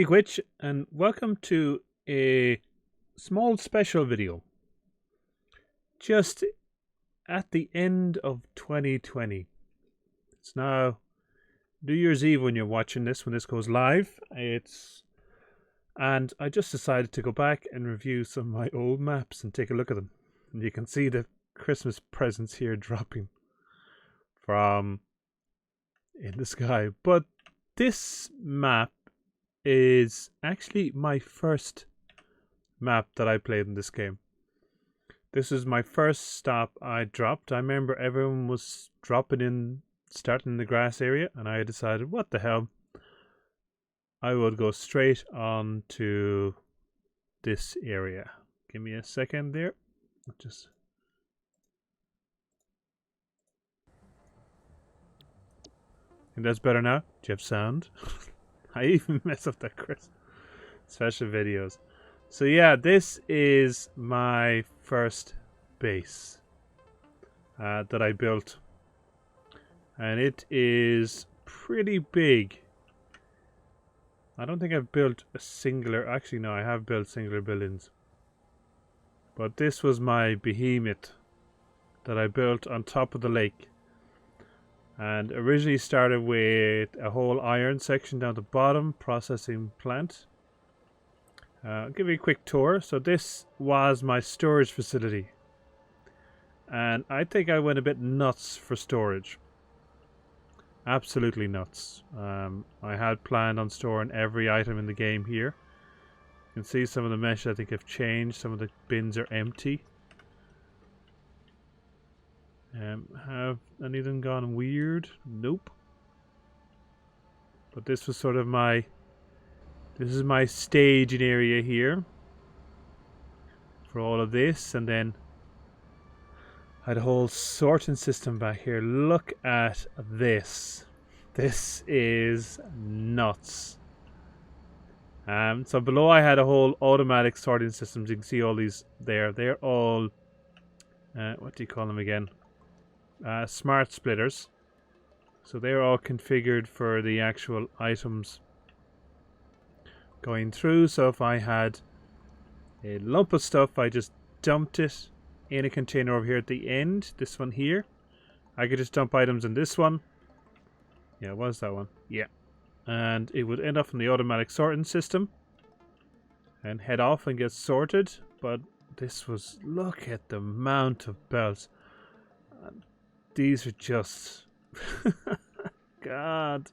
Gwitch, and welcome to a small special video. Just at the end of 2020. It's now New Year's Eve when you're watching this, when this goes live. And I just decided to go back and review some of my old maps and take a look at them. And you can see the Christmas presents here dropping from in the sky. But this map is actually my first map that I played in this game. This is my first stop I dropped. I remember everyone was dropping in, starting in the grass area, and I decided, what the hell? I would go straight on to this area. Give me a second there. Just think that's better now. Do you have sound? I even mess up that Chris special videos. So yeah, this is my first base that I built, and it is pretty big. I don't think I've built a singular. Actually, no, I have built singular buildings, but this was my behemoth that I built on top of the lake. And originally started with a whole iron section down the bottom, processing plant. I'll give you a quick tour. So this was my storage facility. And I think I went a bit nuts for storage. Absolutely nuts. I had planned on storing every item in the game here. You can see some of the mesh I think have changed. Some of the bins are empty. Have any of them gone weird? Nope. But this was sort of this is my staging area here for all of this, and then I had a whole sorting system back here. Look at this. This is nuts. So below I had a whole automatic sorting system. You can see all these there. They're all what do you call them again? Smart splitters. So they're all configured for the actual items going through. So if I had a lump of stuff, I just dumped it in a container over here at the end. This one here. I could just dump items in this one. Yeah, what was that one? Yeah. And it would end up in the automatic sorting system and head off and get sorted. But this was, look at the amount of belts. These are just God.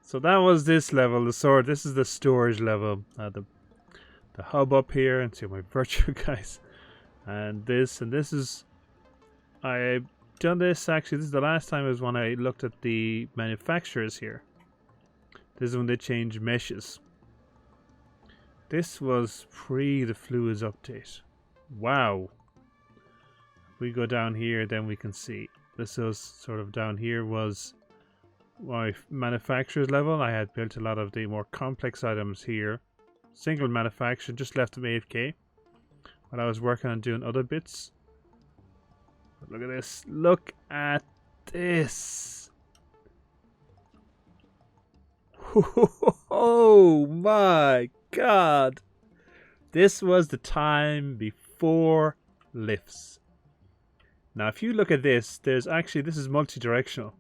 So that was this level, the sword. This is the storage level. The hub up here, and see my virtue guys. And this is, I've done this actually. This is the last time was when I looked at the manufacturers here. This is when they changed meshes. This was pre the fluids update. Wow. We go down here, then we can see this is sort of down here was my manufacturer's level. I had built a lot of the more complex items here. Single manufacturer, just left them AFK while I was working on doing other bits. But look at this. Look at this. Oh my God. This was the time before lifts. Now, if you look at this, this is multi-directional.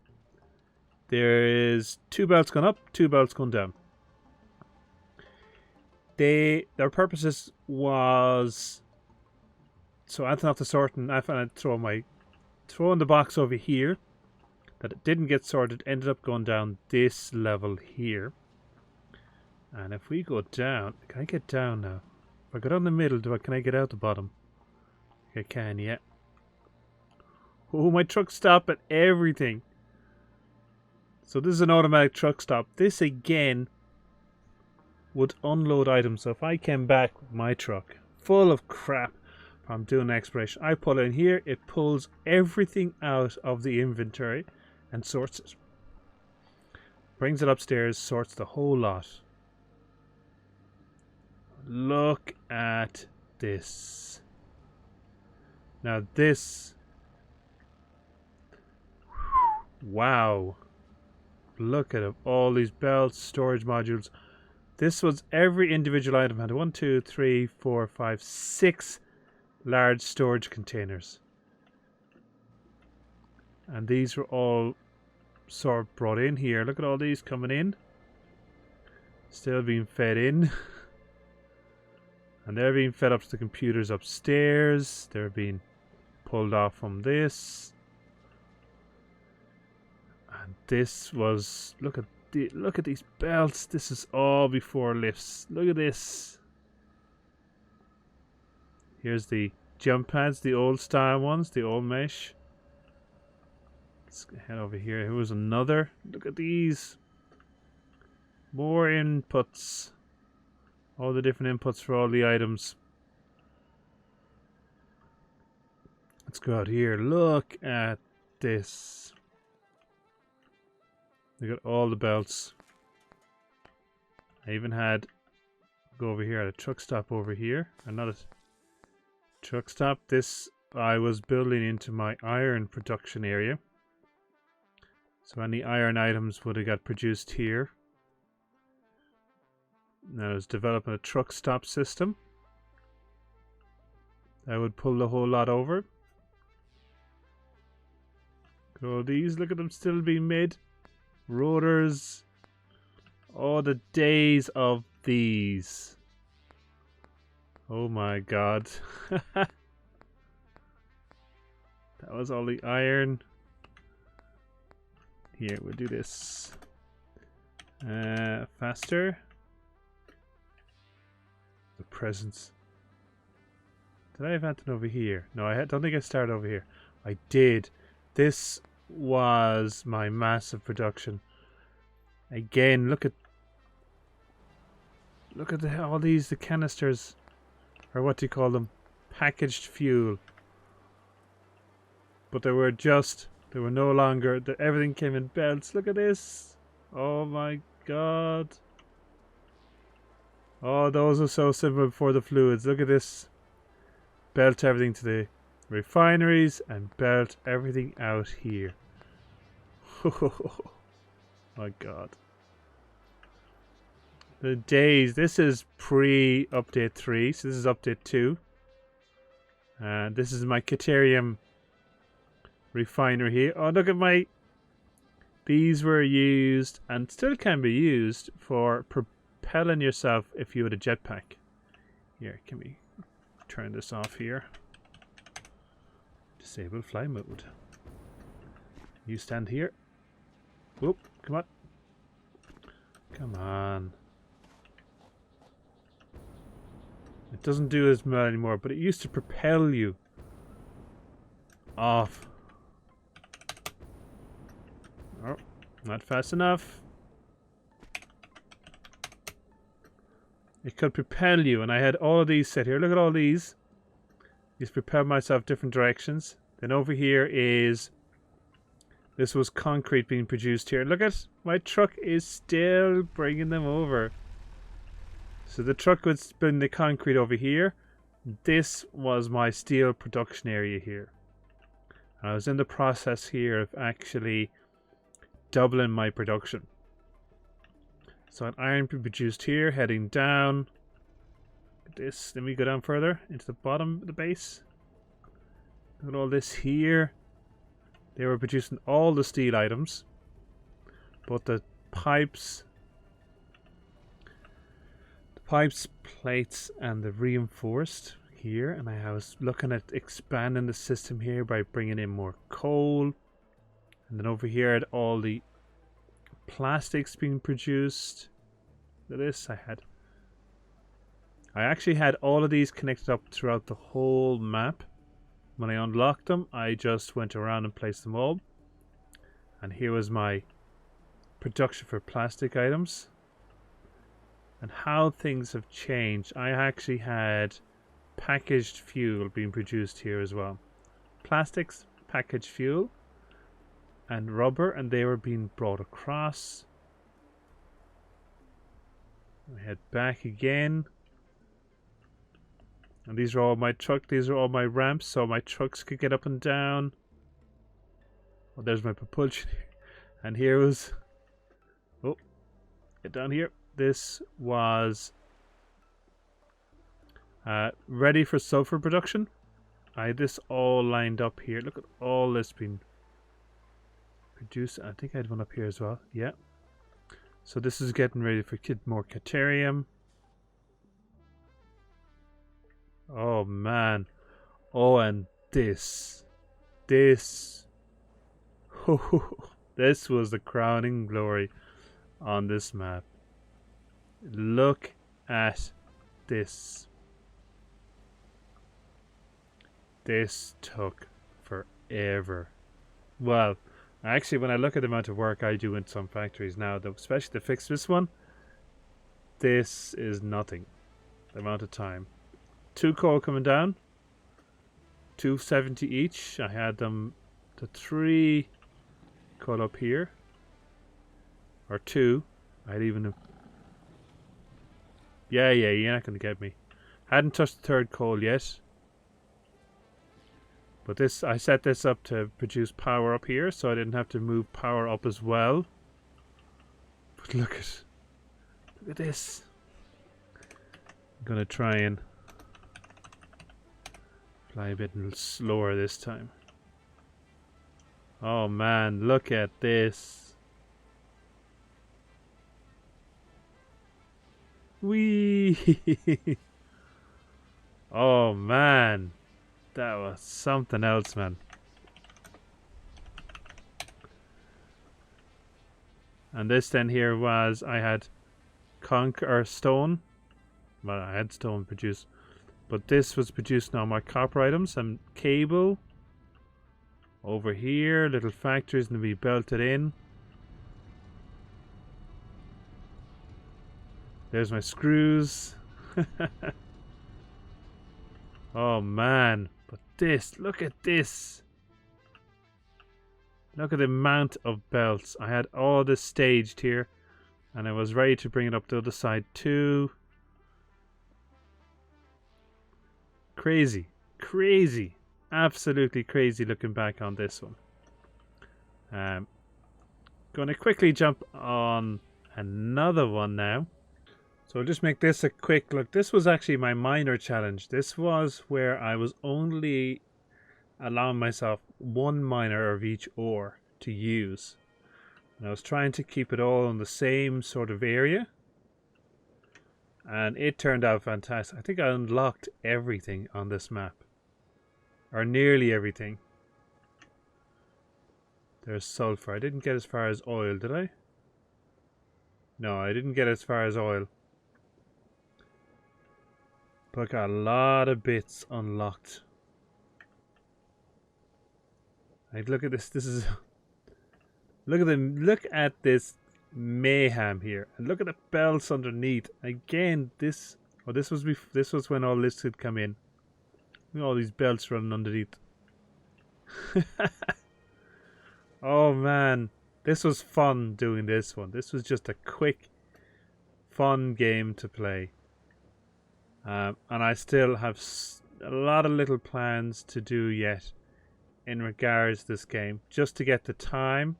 There is 2 belts going up, 2 belts going down. Their purposes was, so I'd have to sort, and I'd throw in the box over here that it didn't get sorted, ended up going down this level here. And if we go down, can I get down now? If I go down the middle, can I get out the bottom? I can, yeah. Oh, my truck stopped at everything. So this is an automatic truck stop. This again would unload items. So if I came back with my truck full of crap from doing exploration, I pull in here, it pulls everything out of the inventory and sorts it. Brings it upstairs, sorts the whole lot. Look at this. Now this, wow. Look at it. All these belts, storage modules. This was every individual item had 1, 2, 3, 4, 5, 6 large storage containers. And these were all sort of brought in here. Look at all these coming in. Still being fed in. And they're being fed up to the computers upstairs. They're being pulled off from this. And this was, look at these belts. This is all before lifts. Look at this. Here's the jump pads, the old style ones, the old mesh. Let's head over here. Here was another. Look at these. More inputs. All the different inputs for all the items. Let's go out here. Look at this. Look at all the belts. I even had, go over here at a truck stop over here. Another truck stop. This I was building into my iron production area. So any iron items would have got produced here. Now I was developing a truck stop system. I would pull the whole lot over. All these, look at them still being made. Rotors. Oh, the days of these. Oh my god. That was all the iron. Here, we'll do this faster. The presents. Did I have anything over here? No, don't think I started over here. I did. This was my massive production. Again, look at all these, the canisters, or what do you call them? Packaged fuel. But they were no longer, everything came in belts. Look at this. Oh my god. Oh, those are so simple before the fluids. Look at this. Belt everything to the refineries and belt everything out here. Oh my god. The days. This is pre-update 3. So this is update 2. And this is my Caterium refinery here. Oh, look at these were used and still can be used for propelling yourself if you had a jetpack. Here, can we turn this off here? Disable fly mode. You stand here. Whoop, come on. Come on. It doesn't do as well anymore, but it used to propel you off. Oh, not fast enough. It could propel you, and I had all of these set here. Look at all these. Just propel myself different directions. Then over here is, this was concrete being produced here. Look at, my truck is still bringing them over. So the truck would spin the concrete over here. This was my steel production area here. And I was in the process here of actually doubling my production. So an iron be produced here, heading down. This, then we go down further into the bottom of the base. Look at all this here. They were producing all the steel items, but the pipes, plates, and the reinforced here. And I was looking at expanding the system here by bringing in more coal. And then over here, I had all the plastics being produced. Look at this. I actually had all of these connected up throughout the whole map. When I unlocked them, I just went around and placed them all. And here was my production for plastic items. And how things have changed. I actually had packaged fuel being produced here as well. Plastics, packaged fuel, and rubber, and they were being brought across. I head back again. And these are all my these are all my ramps, so my trucks could get up and down. Oh, there's my propulsion. And here was, oh, get down here. this was ready for sulfur production. I had this all lined up here. Look at all this being produced. I think I had one up here as well. Yeah. So this is getting ready for more Caterium. Oh man. Oh, and this. This was the crowning glory on this map. Look at this. This took forever. Well, actually, when I look at the amount of work I do in some factories now, especially to fix this one, this is nothing. The amount of time. 2 coal coming down. 270 each. I had them to 3 coal up here. Or 2. I'd even... Yeah, you're not going to get me. Hadn't touched the 3rd coal yet. But this, I set this up to produce power up here, so I didn't have to move power up as well. But look at this. I'm gonna try and fly a bit slower this time. Oh man, look at this. Whee! Oh man. That was something else, man. And this then here was, I had stone. Well, I had stone produced. But this was produced now my copper items and cable. Over here, little factories and be belted in. There's my screws. Oh man. But this, look at this. Look at the amount of belts. I had all this staged here. And I was ready to bring it up the other side too. Crazy. Crazy. Absolutely crazy looking back on this one. Going to quickly jump on another one now. So I'll just make this a quick look. This was actually my minor challenge. This was where I was only allowing myself 1 miner of each ore to use. And I was trying to keep it all in the same sort of area. And it turned out fantastic. I think I unlocked everything on this map. Or nearly everything. There's sulfur. I didn't get as far as oil, did I? No, I didn't get as far as oil. But I got a lot of bits unlocked. Like, look at this. This is... Look at this mayhem here. And look at the belts underneath. Again, this... Oh, this was when all this had come in. Look at all these belts running underneath. Oh, man. This was fun doing this one. This was just a quick, fun game to play. And I still have a lot of little plans to do yet in regards to this game, just to get the time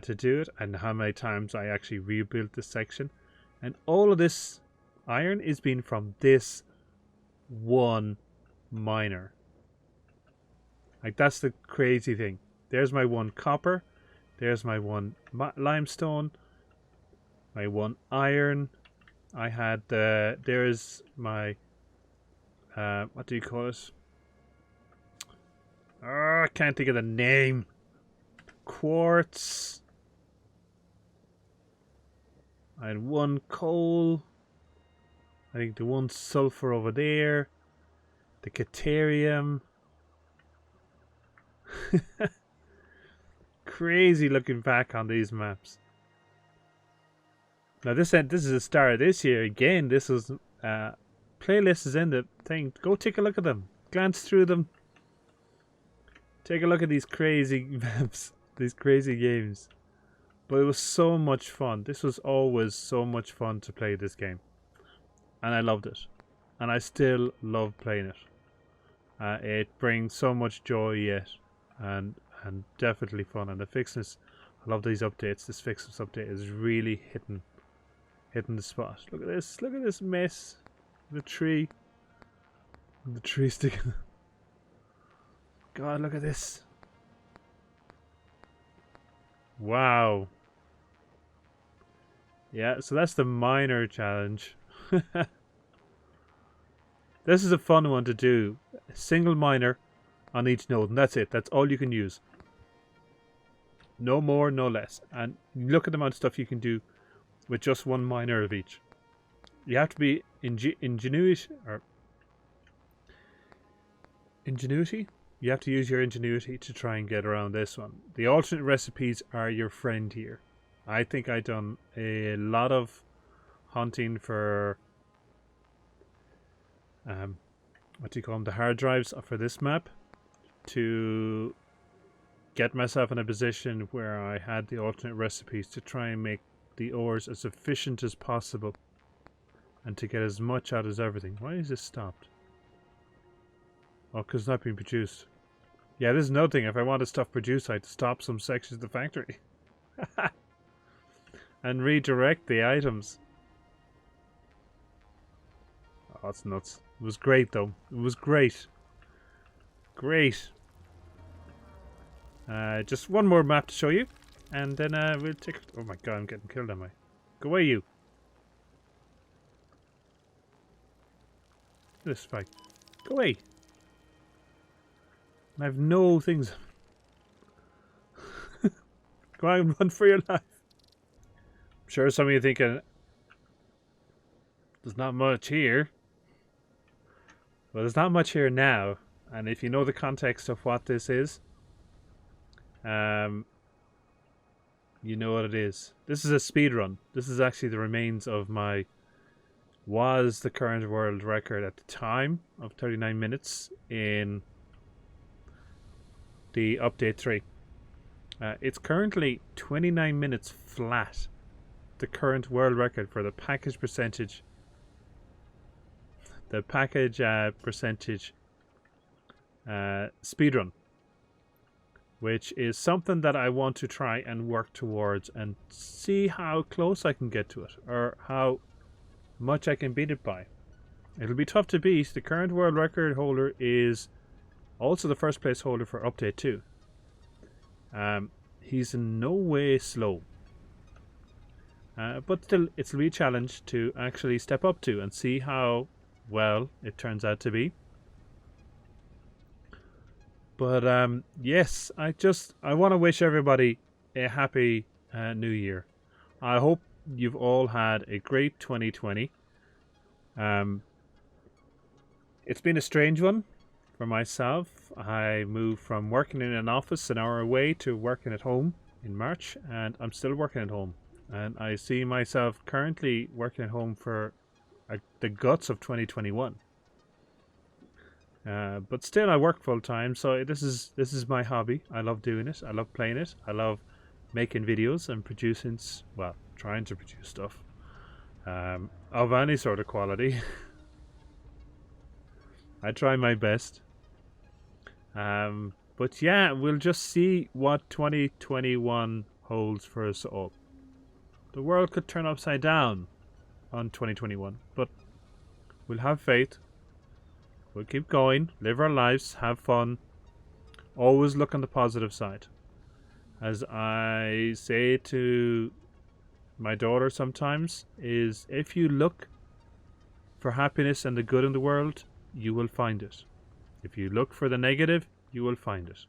to do it and how many times I actually rebuilt this section. And all of this iron is being from this one miner. Like, that's the crazy thing. There's my 1 copper, there's my 1 limestone, my 1 iron. I had, there's my, what do you call it? Oh, I can't think of the name. Quartz. I had 1 coal. I think the 1 sulfur over there. The Caterium. Crazy looking back on these maps. Now this is the start of this year again. This was playlist is in the thing. Go take a look at them. Glance through them. Take a look at these crazy maps, these crazy games. But it was so much fun. This was always so much fun to play this game, and I loved it, and I still love playing it. It brings so much joy yet, and definitely fun. And the fixness, I love these updates. This fixness update is really hitting hitting the spot. Look at this. Look at this mess. The tree. The tree sticking. God, look at this. Wow. Yeah, so that's the minor challenge. This is a fun one to do. A single miner on each node, and that's it. That's all you can use. No more, no less. And look at the amount of stuff you can do with just one miner of each. You have to be ingenuity. You have to use your ingenuity to try and get around this one. The alternate recipes are your friend here. I think I've done a lot of hunting for what do you call them, the hard drives for this map, to get myself in a position where I had the alternate recipes to try and make the ores as efficient as possible and to get as much out as everything. Why is this stopped? Oh, because it's not being produced. Yeah, this is another thing. If I wanted stuff produced, I had to stop some sections of the factory and redirect the items. Oh, it's nuts. It was great, though. It was great. Great. Just one more map to show you, and then we'll take... Oh my god, I'm getting killed, am I? Go away, you. This fight. Go away. I have no things. Go on, run for your life. I'm sure some of you thinking, there's not much here. Well, there's not much here now, and if you know the context of what this is, you know what it is. This is a speed run. This is actually the remains of was the current world record at the time of 39 minutes in the update 3. It's currently 29 minutes flat. The current world record for the package percentage. The package percentage speedrun, which is something that I want to try and work towards and see how close I can get to it, or how much I can beat it by. It'll be tough to beat. The current world record holder is also the first place holder for update 2. He's in no way slow. But still, it's a wee challenge to actually step up to and see how well it turns out to be. But yes, I want to wish everybody a happy new year. I hope you've all had a great 2020. It's been a strange one for myself. I moved from working in an office an hour away to working at home in March, and I'm still working at home. And I see myself currently working at home for the guts of 2021. But still, I work full time, so this is my hobby. I love doing it. I love playing it. I love making videos and producing, well, trying to produce stuff of any sort of quality. I try my best. But yeah, we'll just see what 2021 holds for us all. The world could turn upside down on 2021, but we'll have faith. We'll keep going, live our lives, have fun, always look on the positive side. As I say to my daughter sometimes, is if you look for happiness and the good in the world, you will find it. If you look for the negative, you will find it.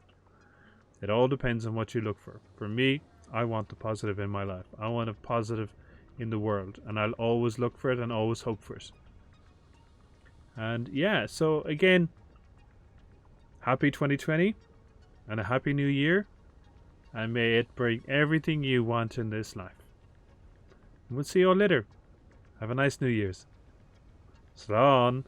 It all depends on what you look for. For me, I want the positive in my life. I want a positive in the world, and I'll always look for it and always hope for it. And yeah, so again, happy 2020 and a happy new year, and may it bring everything you want in this life. And we'll see you all later. Have a nice New Year's. Slán.